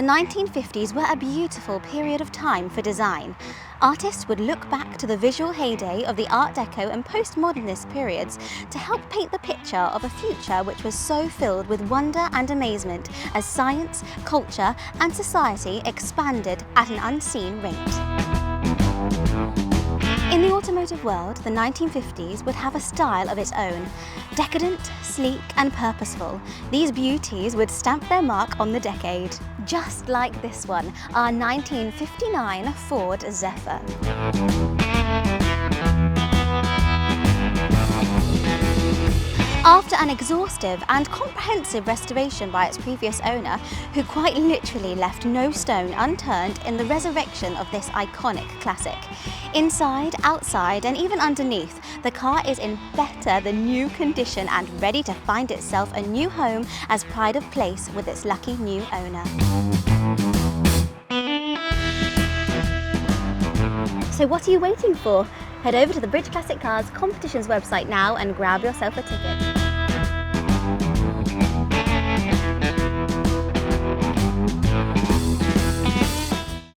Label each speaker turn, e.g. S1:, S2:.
S1: 1950s were a beautiful period of time for design. Artists would look back to the visual heyday of the Art Deco and postmodernist periods to help paint the picture of a future which was so filled with wonder and amazement as science, culture and society expanded at an unseen rate. In the automotive world, the 1950s would have a style of its own. Decadent, sleek and purposeful, these beauties would stamp their mark on the decade. Just like this one, our 1959 Ford Zephyr. After an exhaustive and comprehensive restoration by its previous owner, who quite literally left no stone unturned in the resurrection of this iconic classic. Inside, outside and even underneath, the car is in better than new condition and ready to find itself a new home as pride of place with its lucky new owner. So what are you waiting for? Head over to the British Classic Cars competitions website now and grab yourself a ticket.